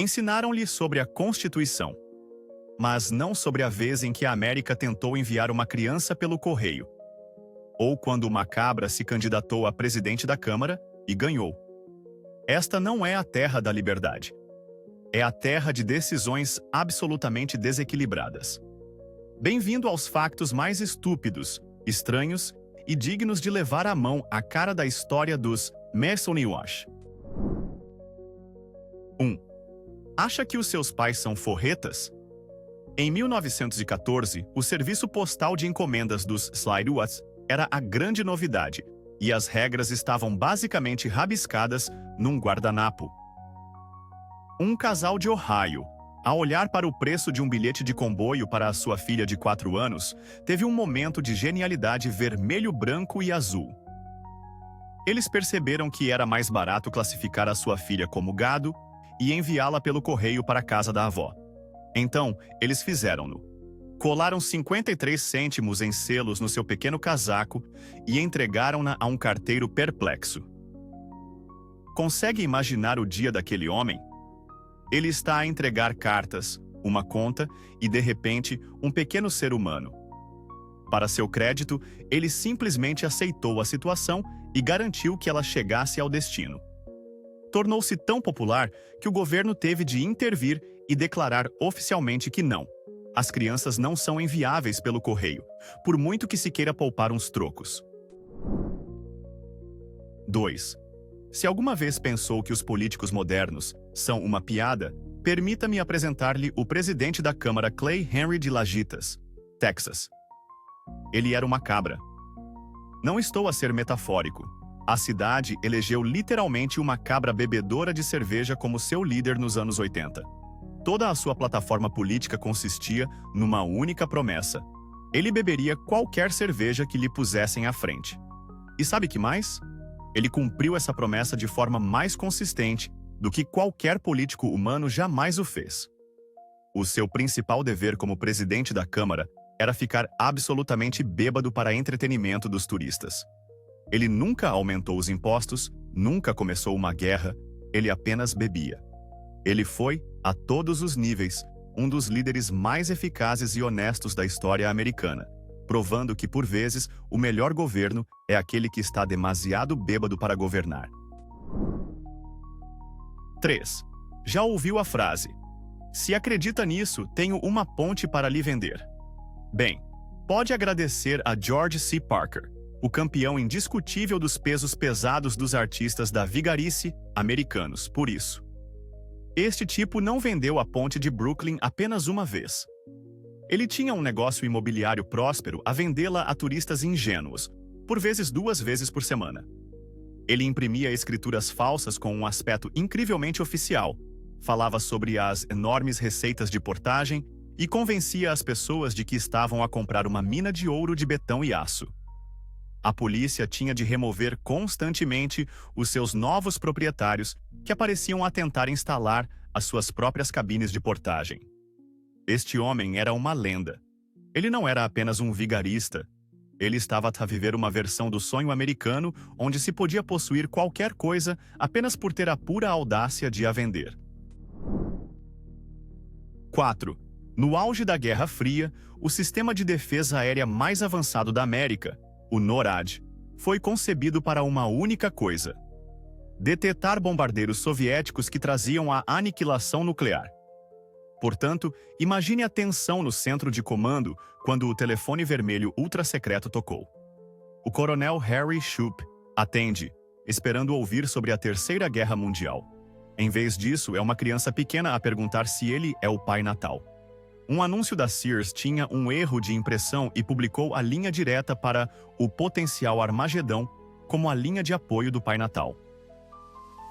Ensinaram-lhe sobre a Constituição, mas não sobre a vez em que a América tentou enviar uma criança pelo correio, ou quando uma cabra se candidatou a presidente da Câmara e ganhou. Esta não é a terra da liberdade. É a terra de decisões absolutamente desequilibradas. Bem-vindo aos factos mais estúpidos, estranhos e dignos de levar à mão a cara da história dos Mason-e-Wash. 1. Acha que os seus pais são forretas? Em 1914, o serviço postal de encomendas dos Slidewatts era a grande novidade, e as regras estavam basicamente rabiscadas num guardanapo. Um casal de Ohio, ao olhar para o preço de um bilhete de comboio para a sua filha de 4 anos, teve um momento de genialidade vermelho, branco e azul. Eles perceberam que era mais barato classificar a sua filha como gado e enviá-la pelo correio para a casa da avó. Então, eles fizeram-no. Colaram 53 cêntimos em selos no seu pequeno casaco e entregaram-na a um carteiro perplexo. Consegue imaginar o dia daquele homem? Ele está a entregar cartas, uma conta e, de repente, um pequeno ser humano. Para seu crédito, ele simplesmente aceitou a situação e garantiu que ela chegasse ao destino. Tornou-se tão popular que o governo teve de intervir e declarar oficialmente que não. As crianças não são enviáveis pelo correio, por muito que se queira poupar uns trocos. 2. Se alguma vez pensou que os políticos modernos são uma piada, permita-me apresentar-lhe o presidente da Câmara Clay Henry de Lajitas, Texas. Ele era uma cabra. Não estou a ser metafórico. A cidade elegeu literalmente uma cabra bebedora de cerveja como seu líder nos anos 80. Toda a sua plataforma política consistia numa única promessa. Ele beberia qualquer cerveja que lhe pusessem à frente. E sabe que mais? Ele cumpriu essa promessa de forma mais consistente do que qualquer político humano jamais o fez. O seu principal dever como presidente da Câmara era ficar absolutamente bêbado para entretenimento dos turistas. Ele nunca aumentou os impostos, nunca começou uma guerra, ele apenas bebia. Ele foi, a todos os níveis, um dos líderes mais eficazes e honestos da história americana, provando que, por vezes, o melhor governo é aquele que está demasiado bêbado para governar. 3. Já ouviu a frase: "Se acredita nisso, tenho uma ponte para lhe vender"? Bem, pode agradecer a George C. Parker, o campeão indiscutível dos pesos pesados dos artistas da vigarice americanos, por isso. Este tipo não vendeu a ponte de Brooklyn apenas uma vez. Ele tinha um negócio imobiliário próspero a vendê-la a turistas ingênuos, por vezes 2 vezes por semana. Ele imprimia escrituras falsas com um aspecto incrivelmente oficial, falava sobre as enormes receitas de portagem e convencia as pessoas de que estavam a comprar uma mina de ouro de betão e aço. A polícia tinha de remover constantemente os seus novos proprietários que apareciam a tentar instalar as suas próprias cabines de portagem. Este homem era uma lenda. Ele não era apenas um vigarista. Ele estava a viver uma versão do sonho americano onde se podia possuir qualquer coisa apenas por ter a pura audácia de a vender. 4. No auge da Guerra Fria, o sistema de defesa aérea mais avançado da América, o NORAD, foi concebido para uma única coisa: detectar bombardeiros soviéticos que traziam a aniquilação nuclear. Portanto, imagine a tensão no centro de comando quando o telefone vermelho ultra-secreto tocou. O coronel Harry Shoup atende, esperando ouvir sobre a Terceira Guerra Mundial. Em vez disso, é uma criança pequena a perguntar se ele é o Pai Natal. Um anúncio da Sears tinha um erro de impressão e publicou a linha direta para o potencial Armagedão como a linha de apoio do Pai Natal.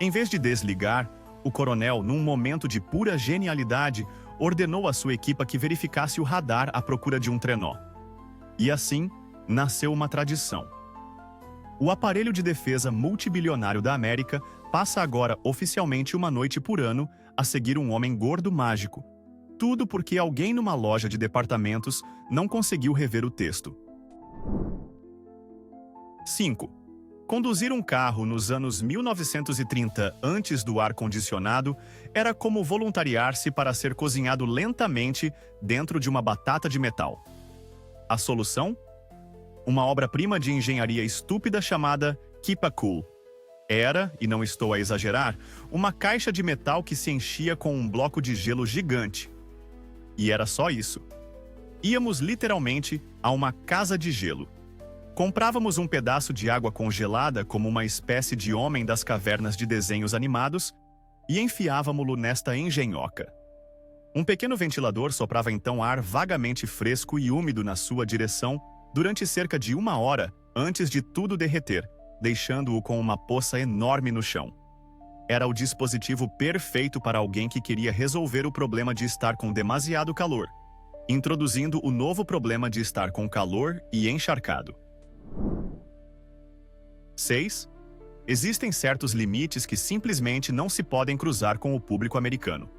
Em vez de desligar, o coronel, num momento de pura genialidade, ordenou à sua equipa que verificasse o radar à procura de um trenó. E assim, nasceu uma tradição. O aparelho de defesa multibilionário da América passa agora oficialmente uma noite por ano a seguir um homem gordo mágico. Tudo porque alguém numa loja de departamentos não conseguiu rever o texto. 5. Conduzir um carro nos anos 1930 antes do ar-condicionado era como voluntariar-se para ser cozinhado lentamente dentro de uma batata de metal. A solução? Uma obra-prima de engenharia estúpida chamada Keep-A-Cool. Era, e não estou a exagerar, uma caixa de metal que se enchia com um bloco de gelo gigante. E era só isso. Íamos literalmente a uma casa de gelo. Comprávamos um pedaço de água congelada como uma espécie de homem das cavernas de desenhos animados e enfiávamo-lo nesta engenhoca. Um pequeno ventilador soprava então ar vagamente fresco e úmido na sua direção durante cerca de 1 hora antes de tudo derreter, deixando-o com uma poça enorme no chão. Era o dispositivo perfeito para alguém que queria resolver o problema de estar com demasiado calor, introduzindo o novo problema de estar com calor e encharcado. 6. Existem certos limites que simplesmente não se podem cruzar com o público americano.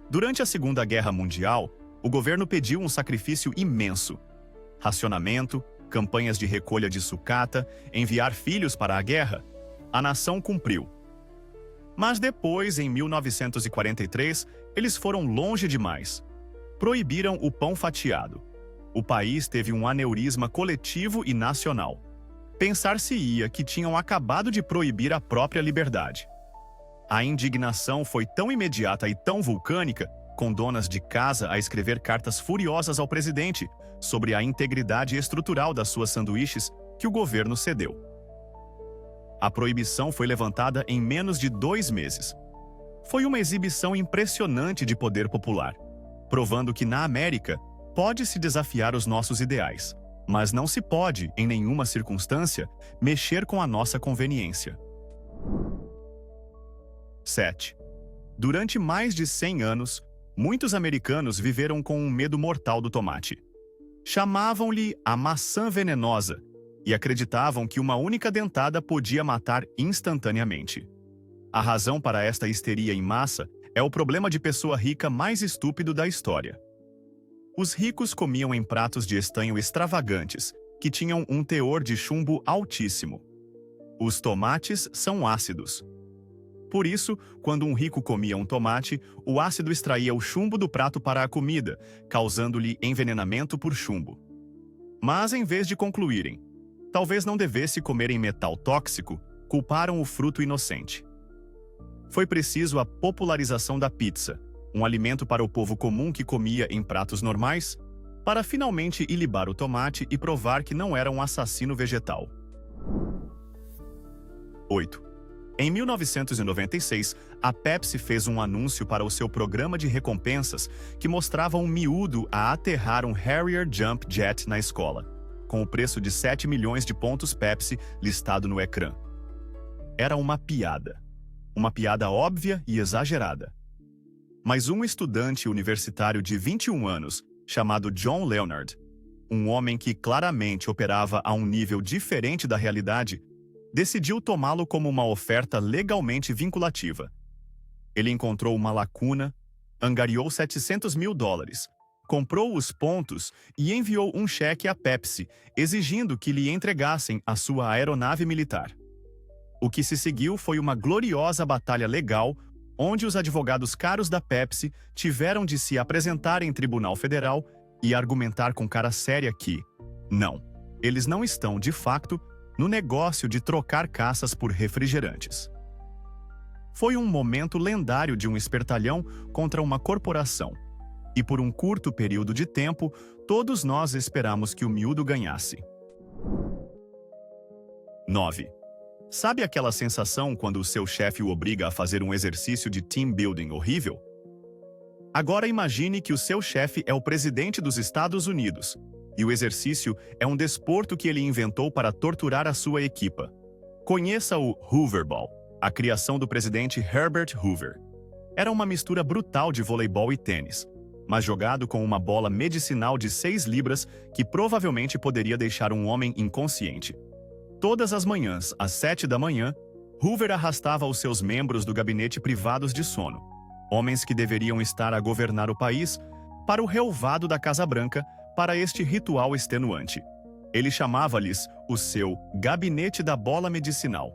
Durante a Segunda Guerra Mundial, o governo pediu um sacrifício imenso. Racionamento, campanhas de recolha de sucata, enviar filhos para a guerra. A nação cumpriu. Mas depois, em 1943, eles foram longe demais. Proibiram o pão fatiado. O país teve um aneurisma coletivo e nacional. Pensar-se-ia que tinham acabado de proibir a própria liberdade. A indignação foi tão imediata e tão vulcânica, com donas de casa a escrever cartas furiosas ao presidente sobre a integridade estrutural das suas sanduíches, que o governo cedeu. A proibição foi levantada em menos de 2 meses. Foi uma exibição impressionante de poder popular, provando que na América pode-se desafiar os nossos ideais, mas não se pode, em nenhuma circunstância, mexer com a nossa conveniência. 7. Durante mais de 100 anos, muitos americanos viveram com um medo mortal do tomate. Chamavam-lhe a maçã venenosa e acreditavam que uma única dentada podia matar instantaneamente. A razão para esta histeria em massa é o problema de pessoa rica mais estúpido da história. Os ricos comiam em pratos de estanho extravagantes, que tinham um teor de chumbo altíssimo. Os tomates são ácidos. Por isso, quando um rico comia um tomate, o ácido extraía o chumbo do prato para a comida, causando-lhe envenenamento por chumbo. Mas, em vez de concluírem, talvez não devesse comer em metal tóxico, culparam o fruto inocente. Foi preciso a popularização da pizza, um alimento para o povo comum que comia em pratos normais, para finalmente ilibar o tomate e provar que não era um assassino vegetal. 8. Em 1996, a Pepsi fez um anúncio para o seu programa de recompensas que mostrava um miúdo a aterrar um Harrier Jump Jet na escola, com o preço de 7 milhões de pontos Pepsi listado no ecrã. Era uma piada óbvia e exagerada. Mas um estudante universitário de 21 anos, chamado John Leonard, um homem que claramente operava a um nível diferente da realidade, decidiu tomá-lo como uma oferta legalmente vinculativa. Ele encontrou uma lacuna, angariou $700 mil, comprou os pontos e enviou um cheque à Pepsi, exigindo que lhe entregassem a sua aeronave militar. O que se seguiu foi uma gloriosa batalha legal, onde os advogados caros da Pepsi tiveram de se apresentar em tribunal federal e argumentar com cara séria que, não, eles não estão, de facto, no negócio de trocar caças por refrigerantes. Foi um momento lendário de um espertalhão contra uma corporação, e por um curto período de tempo, todos nós esperamos que o miúdo ganhasse. 9. Sabe aquela sensação quando o seu chefe o obriga a fazer um exercício de team building horrível? Agora imagine que o seu chefe é o presidente dos Estados Unidos, e o exercício é um desporto que ele inventou para torturar a sua equipa. Conheça o Hooverball, a criação do presidente Herbert Hoover. Era uma mistura brutal de voleibol e tênis, mas jogado com uma bola medicinal de 6 libras que provavelmente poderia deixar um homem inconsciente. Todas as manhãs, às 7 da manhã, Hoover arrastava os seus membros do gabinete privados de sono, homens que deveriam estar a governar o país, para o relvado da Casa Branca para este ritual extenuante. Ele chamava-lhes o seu Gabinete da Bola Medicinal.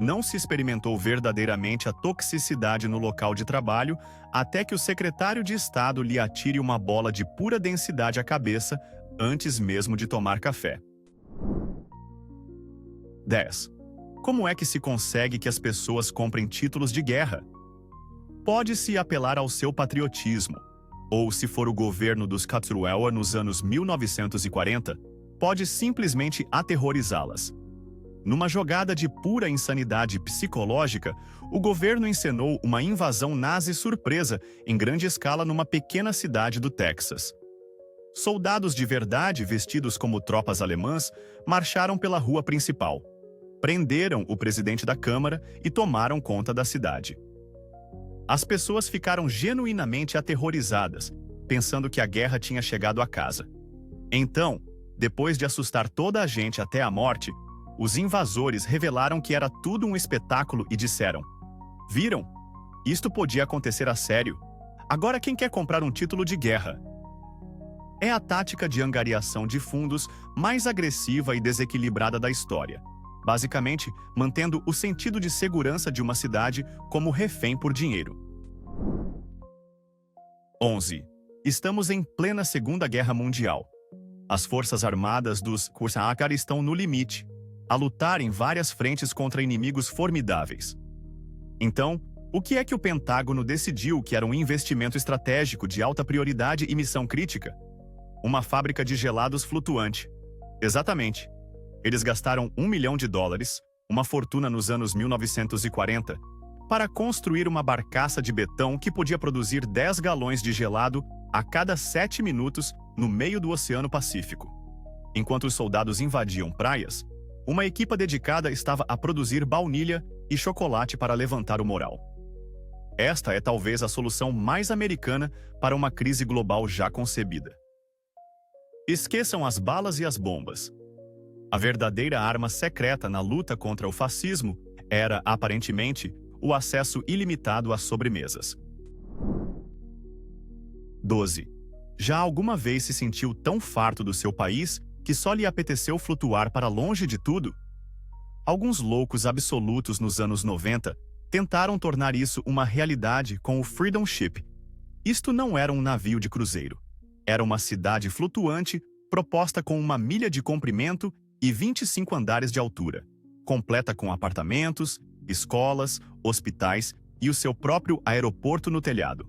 Não se experimentou verdadeiramente a toxicidade no local de trabalho até que o secretário de Estado lhe atire uma bola de pura densidade à cabeça antes mesmo de tomar café. 10. Como é que se consegue que as pessoas comprem títulos de guerra? Pode-se apelar ao seu patriotismo, ou se for o governo dos Katsuewa nos anos 1940, pode simplesmente aterrorizá-las. Numa jogada de pura insanidade psicológica, o governo encenou uma invasão nazi surpresa em grande escala numa pequena cidade do Texas. Soldados de verdade, vestidos como tropas alemãs, marcharam pela rua principal. Prenderam o presidente da Câmara e tomaram conta da cidade. As pessoas ficaram genuinamente aterrorizadas, pensando que a guerra tinha chegado a casa. Então, depois de assustar toda a gente até a morte, os invasores revelaram que era tudo um espetáculo e disseram: "Viram? Isto podia acontecer a sério. Agora quem quer comprar um título de guerra?" É a tática de angariação de fundos mais agressiva e desequilibrada da história, basicamente mantendo o sentido de segurança de uma cidade como refém por dinheiro. 11. Estamos em plena Segunda Guerra Mundial. As forças armadas dos Kursakar estão no limite, a lutar em várias frentes contra inimigos formidáveis. Então, o que é que o Pentágono decidiu que era um investimento estratégico de alta prioridade e missão crítica? Uma fábrica de gelados flutuante. Exatamente. Eles gastaram $1 milhão, uma fortuna nos anos 1940, para construir uma barcaça de betão que podia produzir 10 galões de gelado a cada 7 minutos no meio do Oceano Pacífico. Enquanto os soldados invadiam praias, uma equipa dedicada estava a produzir baunilha e chocolate para levantar o moral. Esta é talvez a solução mais americana para uma crise global já concebida. Esqueçam as balas e as bombas. A verdadeira arma secreta na luta contra o fascismo era, aparentemente, o acesso ilimitado às sobremesas. 12. Já alguma vez se sentiu tão farto do seu país que só lhe apeteceu flutuar para longe de tudo? Alguns loucos absolutos nos anos 90 tentaram tornar isso uma realidade com o Freedom Ship. Isto não era um navio de cruzeiro. Era uma cidade flutuante proposta com 1 milha de comprimento e 25 andares de altura, completa com apartamentos, escolas, hospitais e o seu próprio aeroporto no telhado.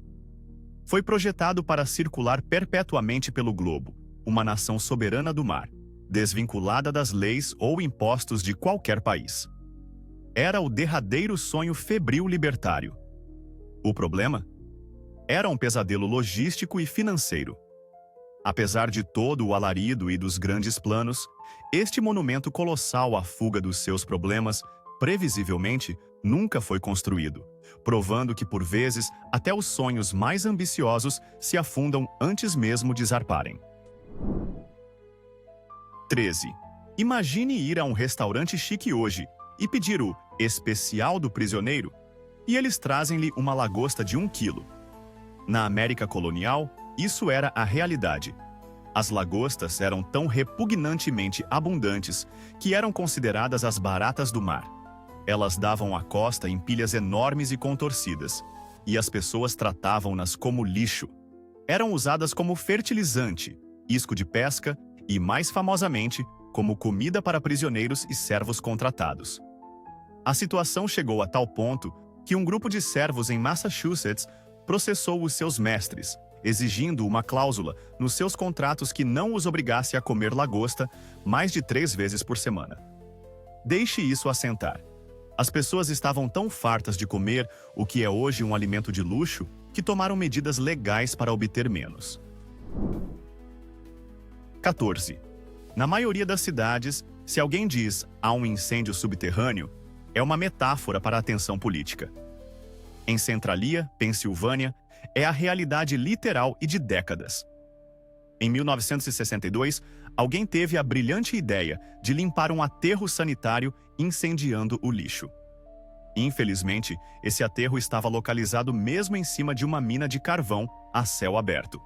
Foi projetado para circular perpetuamente pelo globo, uma nação soberana do mar, desvinculada das leis ou impostos de qualquer país. Era o derradeiro sonho febril libertário. O problema? Era um pesadelo logístico e financeiro. Apesar de todo o alarido e dos grandes planos, este monumento colossal à fuga dos seus problemas, previsivelmente, nunca foi construído, provando que, por vezes, até os sonhos mais ambiciosos se afundam antes mesmo de zarparem. 13. Imagine ir a um restaurante chique hoje e pedir o especial do prisioneiro, e eles trazem-lhe uma lagosta de 1 quilo. Na América colonial, isso era a realidade. As lagostas eram tão repugnantemente abundantes que eram consideradas as baratas do mar. Elas davam à costa em pilhas enormes e contorcidas, e as pessoas tratavam-nas como lixo. Eram usadas como fertilizante, isco de pesca e, mais famosamente, como comida para prisioneiros e servos contratados. A situação chegou a tal ponto que um grupo de servos em Massachusetts processou os seus mestres, exigindo uma cláusula nos seus contratos que não os obrigasse a comer lagosta mais de 3 vezes por semana. Deixe isso assentar. As pessoas estavam tão fartas de comer o que é hoje um alimento de luxo que tomaram medidas legais para obter menos. 14. Na maioria das cidades, se alguém diz "há um incêndio subterrâneo", é uma metáfora para a tensão política. Em Centralia, Pensilvânia, é a realidade literal e de décadas. Em 1962, alguém teve a brilhante ideia de limpar um aterro sanitário incendiando o lixo. Infelizmente, esse aterro estava localizado mesmo em cima de uma mina de carvão a céu aberto.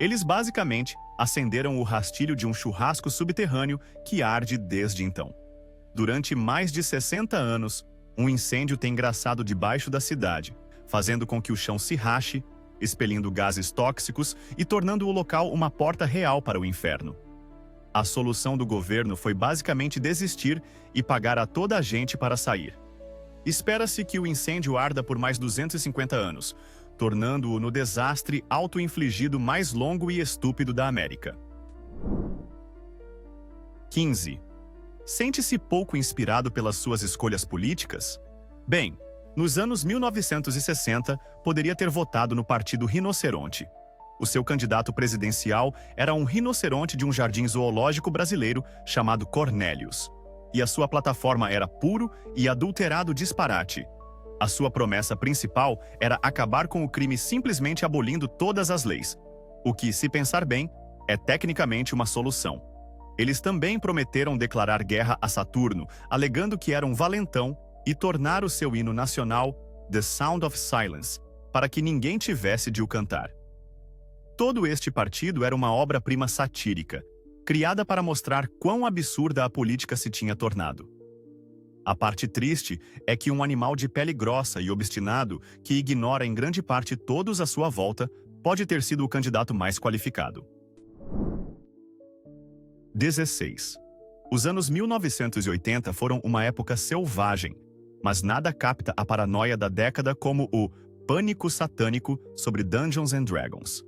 Eles basicamente acenderam o rastilho de um churrasco subterrâneo que arde desde então. Durante mais de 60 anos, um incêndio tem engraçado debaixo da cidade, fazendo com que o chão se rache, expelindo gases tóxicos e tornando o local uma porta real para o inferno. A solução do governo foi basicamente desistir e pagar a toda a gente para sair. Espera-se que o incêndio arda por mais 250 anos, tornando-o no desastre auto-infligido mais longo e estúpido da América. 15. Sente-se pouco inspirado pelas suas escolhas políticas? Bem, nos anos 1960, poderia ter votado no Partido Rinoceronte. O seu candidato presidencial era um rinoceronte de um jardim zoológico brasileiro chamado Cornélius. E a sua plataforma era puro e adulterado disparate. A sua promessa principal era acabar com o crime simplesmente abolindo todas as leis. O que, se pensar bem, é tecnicamente uma solução. Eles também prometeram declarar guerra a Saturno, alegando que era um valentão, e tornar o seu hino nacional, The Sound of Silence, para que ninguém tivesse de o cantar. Todo este partido era uma obra-prima satírica, criada para mostrar quão absurda a política se tinha tornado. A parte triste é que um animal de pele grossa e obstinado, que ignora em grande parte todos à sua volta, pode ter sido o candidato mais qualificado. 16. Os anos 1980 foram uma época selvagem, mas nada capta a paranoia da década como o pânico satânico sobre Dungeons and Dragons.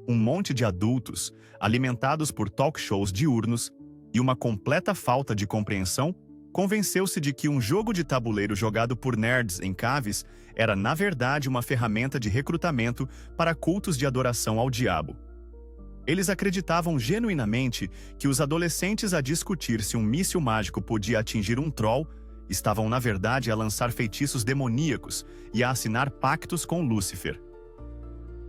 Um monte de adultos, alimentados por talk shows diurnos e uma completa falta de compreensão, convenceu-se de que um jogo de tabuleiro jogado por nerds em caves era, na verdade, uma ferramenta de recrutamento para cultos de adoração ao diabo. Eles acreditavam genuinamente que os adolescentes a discutir se um míssil mágico podia atingir um troll estavam, na verdade, a lançar feitiços demoníacos e a assinar pactos com Lúcifer.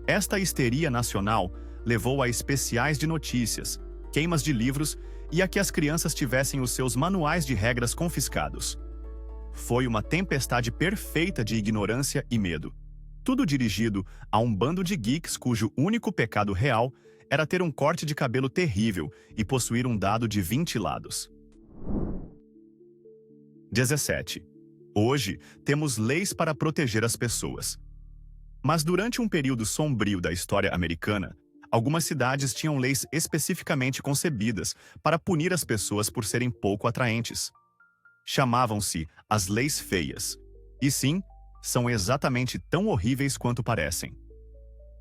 Esta histeria nacional levou a especiais de notícias, queimas de livros e a que as crianças tivessem os seus manuais de regras confiscados. Foi uma tempestade perfeita de ignorância e medo. Tudo dirigido a um bando de geeks cujo único pecado real era ter um corte de cabelo terrível e possuir um dado de 20 lados. 17. Hoje, temos leis para proteger as pessoas. Mas durante um período sombrio da história americana, algumas cidades tinham leis especificamente concebidas para punir as pessoas por serem pouco atraentes. Chamavam-se as leis feias. E sim, são exatamente tão horríveis quanto parecem.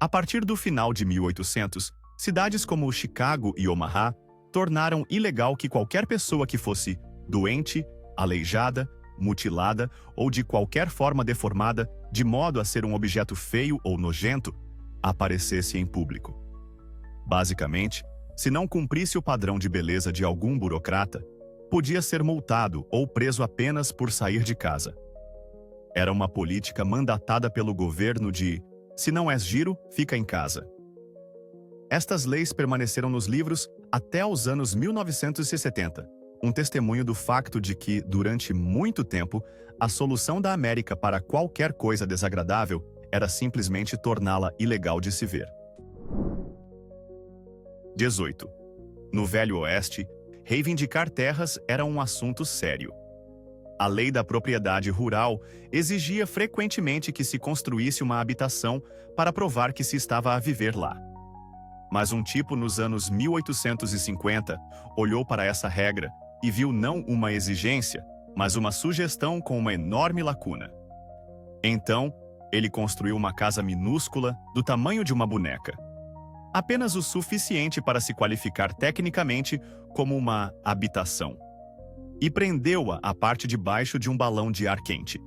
A partir do final de 1800, cidades como Chicago e Omaha tornaram ilegal que qualquer pessoa que fosse doente, aleijada, mutilada ou de qualquer forma deformada, de modo a ser um objeto feio ou nojento, aparecesse em público. Basicamente, se não cumprisse o padrão de beleza de algum burocrata, podia ser multado ou preso apenas por sair de casa. Era uma política mandatada pelo governo de "se não és giro, fica em casa". Estas leis permaneceram nos livros até os anos 1970, um testemunho do facto de que, durante muito tempo, a solução da América para qualquer coisa desagradável era simplesmente torná-la ilegal de se ver. 18. No Velho Oeste, reivindicar terras era um assunto sério. A lei da propriedade rural exigia frequentemente que se construísse uma habitação para provar que se estava a viver lá. Mas um tipo nos anos 1850 olhou para essa regra e viu não uma exigência, mas uma sugestão com uma enorme lacuna. Então, ele construiu uma casa minúscula do tamanho de uma boneca. Apenas o suficiente para se qualificar tecnicamente como uma habitação. E prendeu-a à parte de baixo de um balão de ar quente.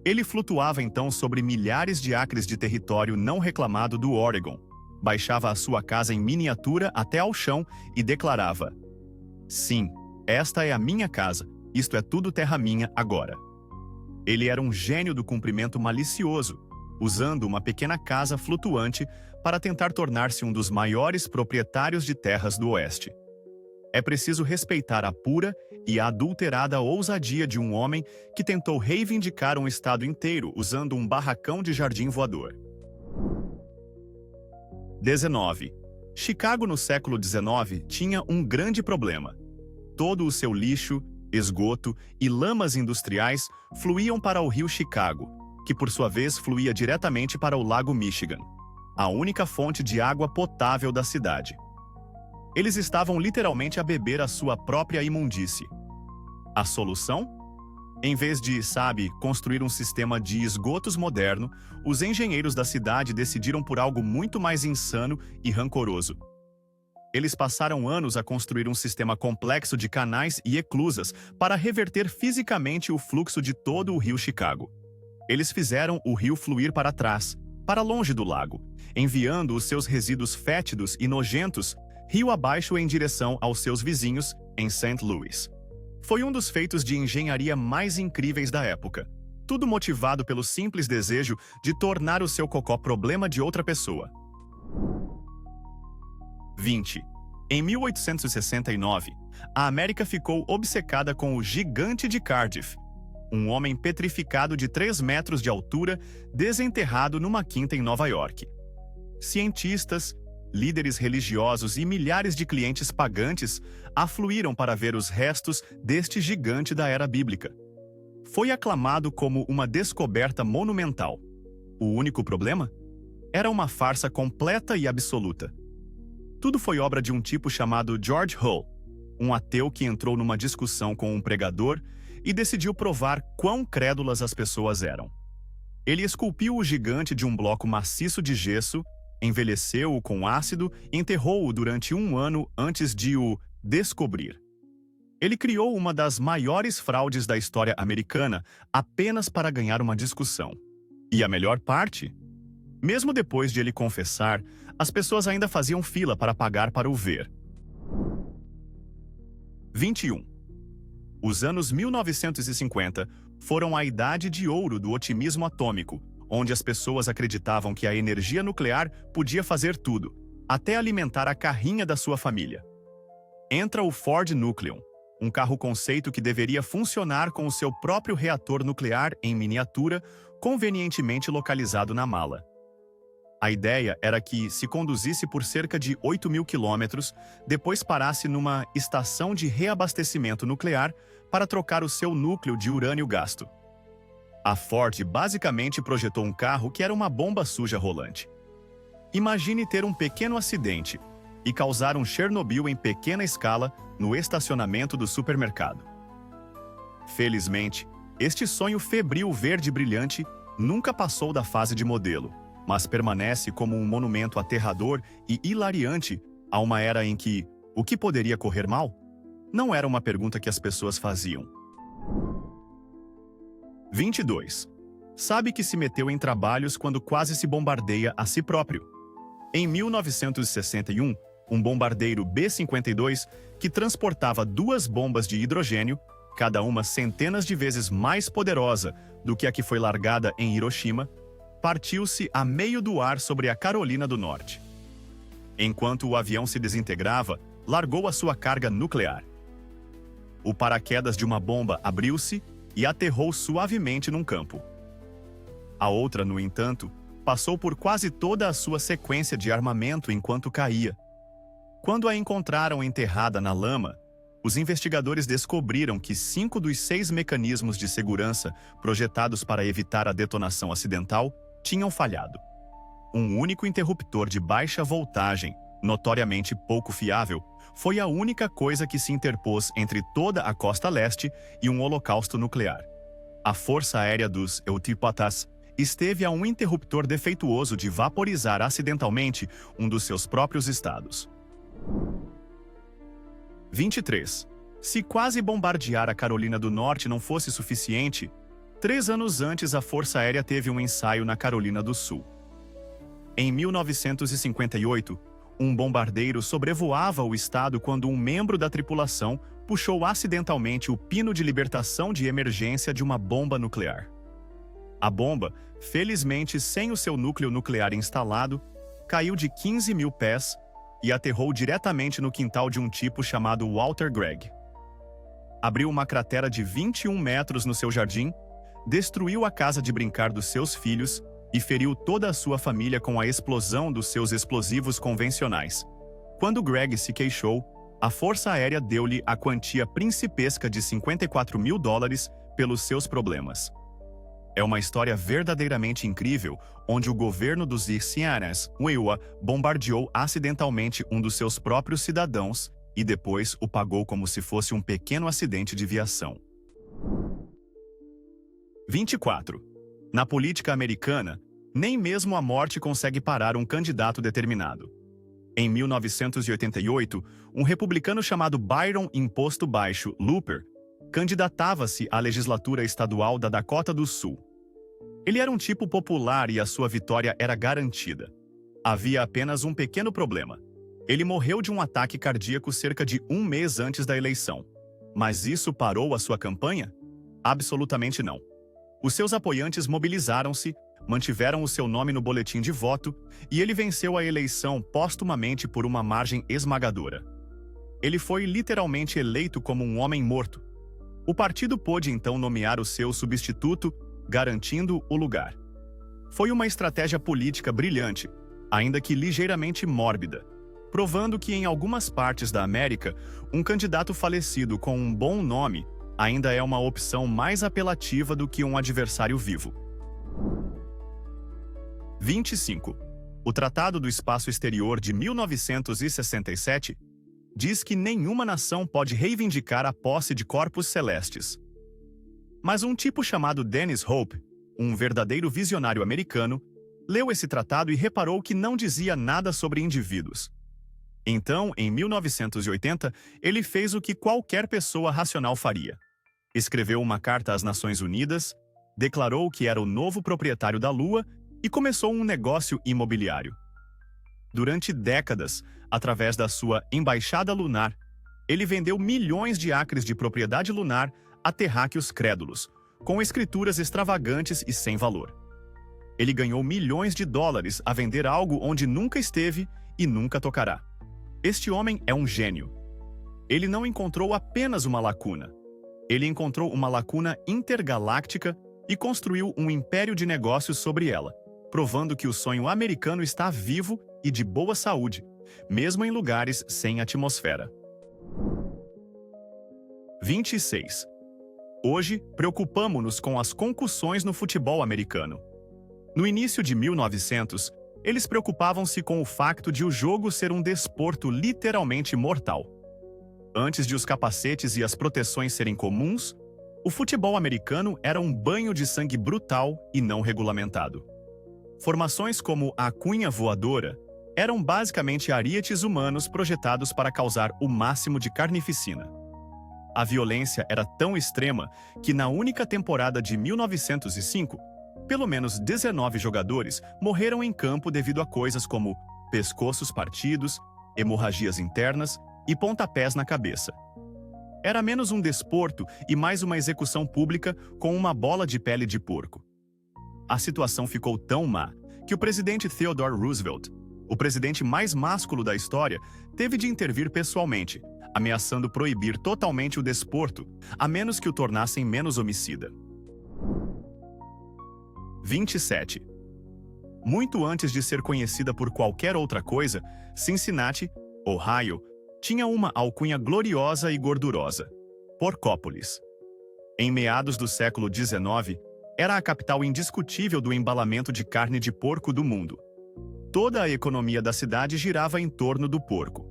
Ele flutuava então sobre milhares de acres de território não reclamado do Oregon, baixava a sua casa em miniatura até ao chão e declarava: "Sim, esta é a minha casa, isto é tudo terra minha agora". Ele era um gênio do cumprimento malicioso, usando uma pequena casa flutuante para tentar tornar-se um dos maiores proprietários de terras do Oeste. É preciso respeitar a pura e adulterada ousadia de um homem que tentou reivindicar um estado inteiro usando um barracão de jardim voador. 19. Chicago no século XIX tinha um grande problema. Todo o seu lixo, esgoto e lamas industriais fluíam para o rio Chicago, que por sua vez fluía diretamente para o Lago Michigan, a única fonte de água potável da cidade. Eles estavam literalmente a beber a sua própria imundície. A solução? Em vez de, construir um sistema de esgotos moderno, os engenheiros da cidade decidiram por algo muito mais insano e rancoroso. Eles passaram anos a construir um sistema complexo de canais e eclusas para reverter fisicamente o fluxo de todo o rio Chicago. Eles fizeram o rio fluir para trás, para longe do lago, enviando os seus resíduos fétidos e nojentos rio abaixo em direção aos seus vizinhos em St. Louis. Foi um dos feitos de engenharia mais incríveis da época, tudo motivado pelo simples desejo de tornar o seu cocó problema de outra pessoa. 20. Em 1869, a América ficou obcecada com o Gigante de Cardiff, um homem petrificado de 3 metros de altura, desenterrado numa quinta em Nova York. Cientistas, líderes religiosos e milhares de clientes pagantes afluíram para ver os restos deste gigante da era bíblica. Foi aclamado como uma descoberta monumental. O único problema? Era uma farsa completa e absoluta. Tudo foi obra de um tipo chamado George Hull, um ateu que entrou numa discussão com um pregador e decidiu provar quão crédulas as pessoas eram. Ele esculpiu o gigante de um bloco maciço de gesso, envelheceu-o com ácido e enterrou-o durante 1 ano antes de o descobrir. Ele criou uma das maiores fraudes da história americana apenas para ganhar uma discussão. E a melhor parte? Mesmo depois de ele confessar, as pessoas ainda faziam fila para pagar para o ver. 21. Os anos 1950 foram a idade de ouro do otimismo atômico, onde as pessoas acreditavam que a energia nuclear podia fazer tudo, até alimentar a carrinha da sua família. Entra o Ford Nucleon, um carro-conceito que deveria funcionar com o seu próprio reator nuclear em miniatura, convenientemente localizado na mala. A ideia era que, se conduzisse por cerca de 8.000 quilômetros, depois parasse numa estação de reabastecimento nuclear para trocar o seu núcleo de urânio gasto. A Ford basicamente projetou um carro que era uma bomba suja rolante. Imagine ter um pequeno acidente e causar um Chernobyl em pequena escala no estacionamento do supermercado. Felizmente, este sonho febril verde brilhante nunca passou da fase de modelo, mas permanece como um monumento aterrador e hilariante a uma era em que o que poderia correr mal? Não era uma pergunta que as pessoas faziam. 22. Sabe que se meteu em trabalhos quando quase se bombardeia a si próprio. Em 1961, um bombardeiro B-52, que transportava 2 bombas de hidrogênio, cada uma centenas de vezes mais poderosa do que a que foi largada em Hiroshima, partiu-se a meio do ar sobre a Carolina do Norte. Enquanto o avião se desintegrava, largou a sua carga nuclear. O paraquedas de uma bomba abriu-se e aterrou suavemente num campo. A outra, no entanto, passou por quase toda a sua sequência de armamento enquanto caía. Quando a encontraram enterrada na lama, os investigadores descobriram que 5 dos 6 mecanismos de segurança projetados para evitar a detonação acidental tinham falhado. Um único interruptor de baixa voltagem, notoriamente pouco fiável, foi a única coisa que se interpôs entre toda a costa leste e um holocausto nuclear. A Força Aérea dos Eutípatas esteve a um interruptor defeituoso de vaporizar acidentalmente um dos seus próprios estados. 23. Se quase bombardear a Carolina do Norte não fosse suficiente, 3 anos antes a Força Aérea teve um ensaio na Carolina do Sul. Em 1958, um bombardeiro sobrevoava o estado quando um membro da tripulação puxou acidentalmente o pino de libertação de emergência de uma bomba nuclear. A bomba, felizmente sem o seu núcleo nuclear instalado, caiu de 15.000 pés e aterrou diretamente no quintal de um tipo chamado Walter Gregg. Abriu uma cratera de 21 metros no seu jardim, destruiu a casa de brincar dos seus filhos e feriu toda a sua família com a explosão dos seus explosivos convencionais, Quando Greg se queixou, a Força Aérea deu-lhe a quantia principesca de $54.000 pelos seus problemas. É uma história verdadeiramente incrível, onde o governo dos Louisianas, Iowa, bombardeou acidentalmente um dos seus próprios cidadãos e depois o pagou como se fosse um pequeno acidente de viação. 24. Na política americana, nem mesmo a morte consegue parar um candidato determinado. Em 1988, um republicano chamado Byron Imposto Baixo Looper candidatava-se à legislatura estadual da Dakota do Sul. Ele era um tipo popular e a sua vitória era garantida. Havia apenas um pequeno problema. Ele morreu de um ataque cardíaco cerca de um mês antes da eleição. Mas isso parou a sua campanha? Absolutamente não. Os seus apoiantes mobilizaram-se, mantiveram o seu nome no boletim de voto e ele venceu a eleição póstumamente por uma margem esmagadora. Ele foi literalmente eleito como um homem morto. O partido pôde então nomear o seu substituto, garantindo o lugar. Foi uma estratégia política brilhante, ainda que ligeiramente mórbida, provando que em algumas partes da América, um candidato falecido com um bom nome ainda é uma opção mais apelativa do que um adversário vivo. 25. O Tratado do Espaço Exterior de 1967 diz que nenhuma nação pode reivindicar a posse de corpos celestes. Mas um tipo chamado Dennis Hope, um verdadeiro visionário americano, leu esse tratado e reparou que não dizia nada sobre indivíduos. Então, em 1980, ele fez o que qualquer pessoa racional faria. Escreveu uma carta às Nações Unidas, declarou que era o novo proprietário da Lua e começou um negócio imobiliário. Durante décadas, através da sua embaixada lunar, ele vendeu milhões de acres de propriedade lunar a terráqueos crédulos, com escrituras extravagantes e sem valor. Ele ganhou milhões de dólares a vender algo onde nunca esteve e nunca tocará. Este homem é um gênio. Ele não encontrou apenas uma lacuna. Ele encontrou uma lacuna intergaláctica e construiu um império de negócios sobre ela, provando que o sonho americano está vivo e de boa saúde, mesmo em lugares sem atmosfera. 26. Hoje, preocupamo-nos com as concussões no futebol americano. No início de 1900, eles preocupavam-se com o facto de o jogo ser um desporto literalmente mortal. Antes de os capacetes e as proteções serem comuns, o futebol americano era um banho de sangue brutal e não regulamentado. Formações como a cunha voadora eram basicamente arietes humanos projetados para causar o máximo de carnificina. A violência era tão extrema que na única temporada de 1905, pelo menos 19 jogadores morreram em campo devido a coisas como pescoços partidos, hemorragias internas e pontapés na cabeça. Era menos um desporto e mais uma execução pública com uma bola de pele de porco. A situação ficou tão má que o presidente Theodore Roosevelt, o presidente mais másculo da história, teve de intervir pessoalmente, ameaçando proibir totalmente o desporto, a menos que o tornassem menos homicida. 27. Muito antes de ser conhecida por qualquer outra coisa, Cincinnati, Ohio, tinha uma alcunha gloriosa e gordurosa: Porcópolis. Em meados do século XIX, era a capital indiscutível do embalamento de carne de porco do mundo. Toda a economia da cidade girava em torno do porco.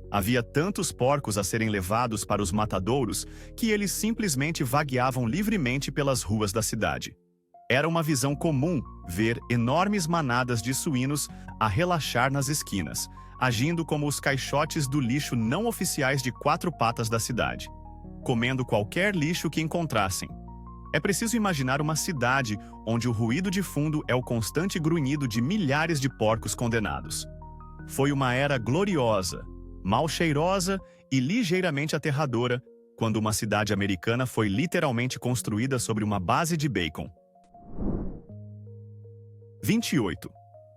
Havia tantos porcos a serem levados para os matadouros que eles simplesmente vagueavam livremente pelas ruas da cidade. Era uma visão comum ver enormes manadas de suínos a relaxar nas esquinas, agindo como os caixotes do lixo não oficiais de 4 patas da cidade, comendo qualquer lixo que encontrassem. É preciso imaginar uma cidade onde o ruído de fundo é o constante grunhido de milhares de porcos condenados. Foi uma era gloriosa, mal cheirosa e ligeiramente aterradora, quando uma cidade americana foi literalmente construída sobre uma base de bacon. 28.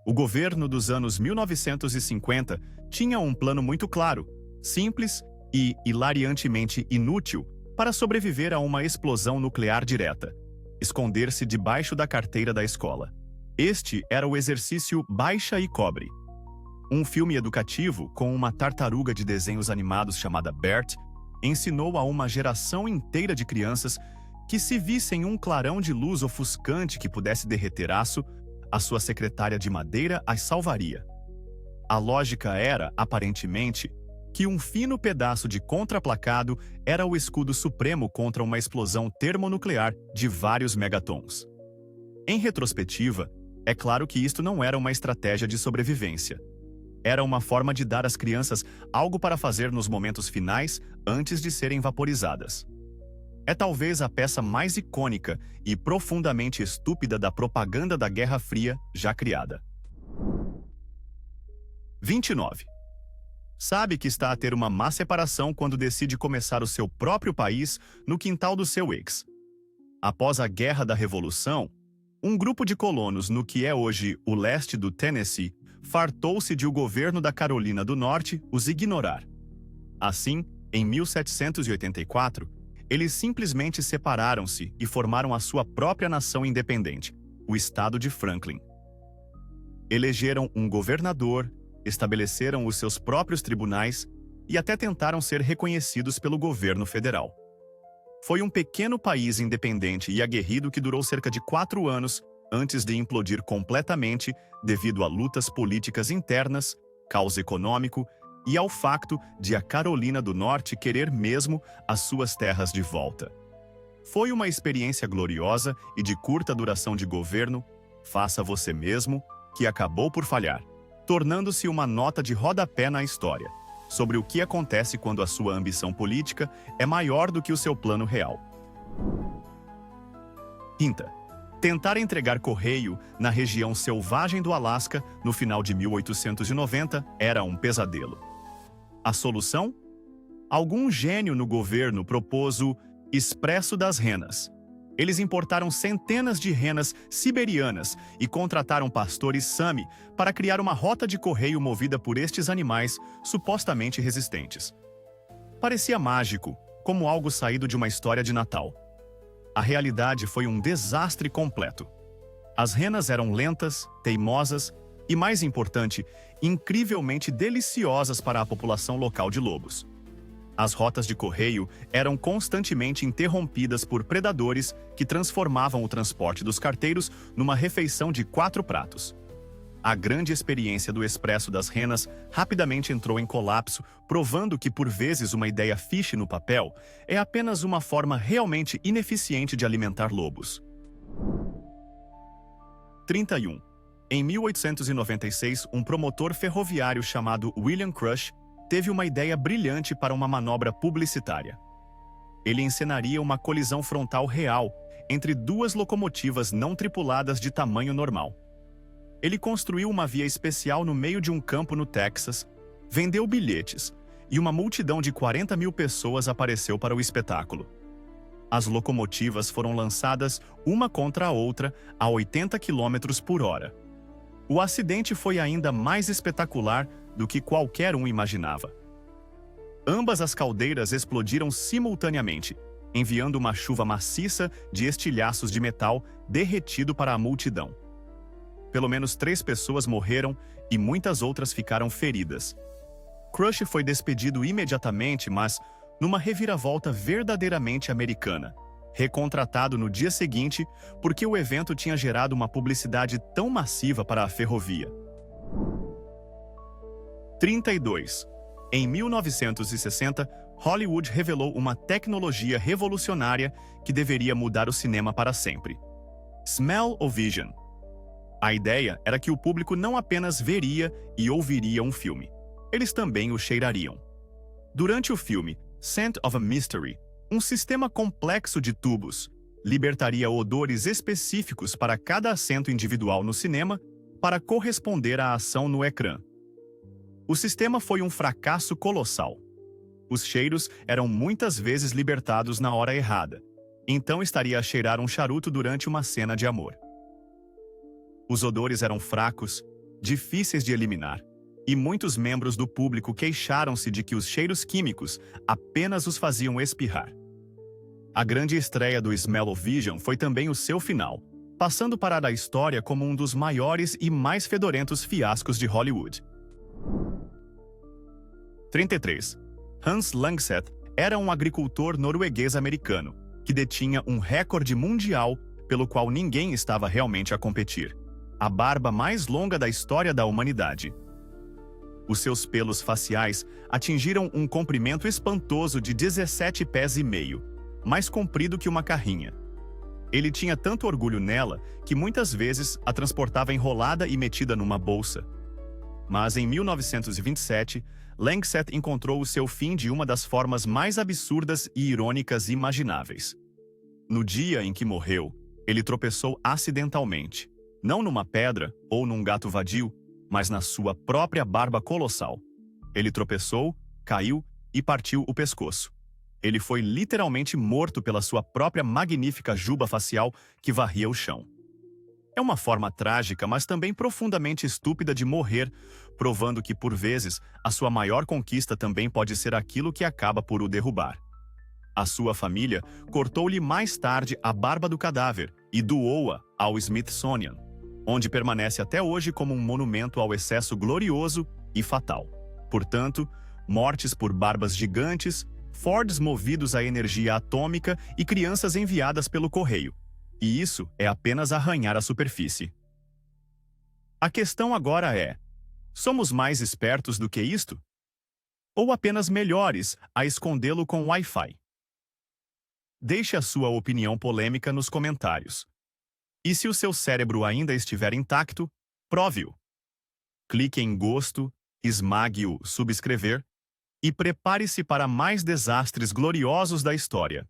O governo dos anos 1950 tinha um plano muito claro, simples e hilariantemente inútil para sobreviver a uma explosão nuclear direta: esconder-se debaixo da carteira da escola. Este era o exercício Baixa e Cobre. Um filme educativo com uma tartaruga de desenhos animados chamada Bert ensinou a uma geração inteira de crianças que, se vissem um clarão de luz ofuscante que pudesse derreter aço, a sua secretária de madeira as salvaria. A lógica era, aparentemente, que um fino pedaço de contraplacado era o escudo supremo contra uma explosão termonuclear de vários megatons. Em retrospectiva, é claro que isto não era uma estratégia de sobrevivência. Era uma forma de dar às crianças algo para fazer nos momentos finais antes de serem vaporizadas. É talvez a peça mais icônica e profundamente estúpida da propaganda da Guerra Fria já criada. 29. Sabe que está a ter uma má separação quando decide começar o seu próprio país no quintal do seu ex. Após a Guerra da Revolução, um grupo de colonos no que é hoje o leste do Tennessee fartou-se de o governo da Carolina do Norte os ignorar. Assim, em 1784, eles simplesmente separaram-se e formaram a sua própria nação independente, o estado de Franklin. Elegeram um governador, estabeleceram os seus próprios tribunais e até tentaram ser reconhecidos pelo governo federal. Foi um pequeno país independente e aguerrido que durou cerca de 4 anos antes de implodir completamente devido a lutas políticas internas, caos econômico e ao facto de a Carolina do Norte querer mesmo as suas terras de volta. Foi uma experiência gloriosa e de curta duração de governo, faça você mesmo, que acabou por falhar, tornando-se uma nota de rodapé na história, sobre o que acontece quando a sua ambição política é maior do que o seu plano real. Quinta. Tentar entregar correio na região selvagem do Alasca no final de 1890 era um pesadelo. A solução? Algum gênio no governo propôs o Expresso das Renas. Eles importaram centenas de renas siberianas e contrataram pastores Sami para criar uma rota de correio movida por estes animais supostamente resistentes. Parecia mágico, como algo saído de uma história de Natal. A realidade foi um desastre completo. As renas eram lentas, teimosas e, mais importante, incrivelmente deliciosas para a população local de lobos. As rotas de correio eram constantemente interrompidas por predadores que transformavam o transporte dos carteiros numa refeição de 4 pratos. A grande experiência do Expresso das Renas rapidamente entrou em colapso, provando que, por vezes, uma ideia fiche no papel é apenas uma forma realmente ineficiente de alimentar lobos. 31. Em 1896, um promotor ferroviário chamado William Crush teve uma ideia brilhante para uma manobra publicitária. Ele encenaria uma colisão frontal real entre 2 locomotivas não tripuladas de tamanho normal. Ele construiu uma via especial no meio de um campo no Texas, vendeu bilhetes, e uma multidão de 40 mil pessoas apareceu para o espetáculo. As locomotivas foram lançadas uma contra a outra a 80 km por hora. O acidente foi ainda mais espetacular do que qualquer um imaginava. Ambas as caldeiras explodiram simultaneamente, enviando uma chuva maciça de estilhaços de metal derretido para a multidão. Pelo menos 3 pessoas morreram e muitas outras ficaram feridas. Crush foi despedido imediatamente, mas numa reviravolta verdadeiramente americana, recontratado no dia seguinte porque o evento tinha gerado uma publicidade tão massiva para a ferrovia. 32. Em 1960, Hollywood revelou uma tecnologia revolucionária que deveria mudar o cinema para sempre. Smell-O-Vision. A ideia era que o público não apenas veria e ouviria um filme, eles também o cheirariam. Durante o filme Scent of a Mystery, um sistema complexo de tubos libertaria odores específicos para cada assento individual no cinema para corresponder à ação no ecrã. O sistema foi um fracasso colossal. Os cheiros eram muitas vezes libertados na hora errada, então estaria a cheirar um charuto durante uma cena de amor. Os odores eram fracos, difíceis de eliminar, e muitos membros do público queixaram-se de que os cheiros químicos apenas os faziam espirrar. A grande estreia do Smell-O-Vision foi também o seu final, passando para a história como um dos maiores e mais fedorentos fiascos de Hollywood. 33. Hans Langseth era um agricultor norueguês-americano que detinha um recorde mundial pelo qual ninguém estava realmente a competir: a barba mais longa da história da humanidade. Os seus pelos faciais atingiram um comprimento espantoso de 17 pés e meio, mais comprido que uma carrinha. Ele tinha tanto orgulho nela que muitas vezes a transportava enrolada e metida numa bolsa. Mas em 1927, Langseth encontrou o seu fim de uma das formas mais absurdas e irônicas imagináveis. No dia em que morreu, ele tropeçou acidentalmente, não numa pedra ou num gato vadio, mas na sua própria barba colossal. Ele tropeçou, caiu e partiu o pescoço. Ele foi literalmente morto pela sua própria magnífica juba facial que varria o chão. É uma forma trágica, mas também profundamente estúpida de morrer, provando que, por vezes, a sua maior conquista também pode ser aquilo que acaba por o derrubar. A sua família cortou-lhe mais tarde a barba do cadáver e doou-a ao Smithsonian, onde permanece até hoje como um monumento ao excesso glorioso e fatal. Portanto, mortes por barbas gigantes, Fords movidos à energia atômica e crianças enviadas pelo correio. E isso é apenas arranhar a superfície. A questão agora é: somos mais espertos do que isto? Ou apenas melhores a escondê-lo com Wi-Fi? Deixe a sua opinião polêmica nos comentários. E se o seu cérebro ainda estiver intacto, prove-o. Clique em gosto, esmague o subscrever e prepare-se para mais desastres gloriosos da história.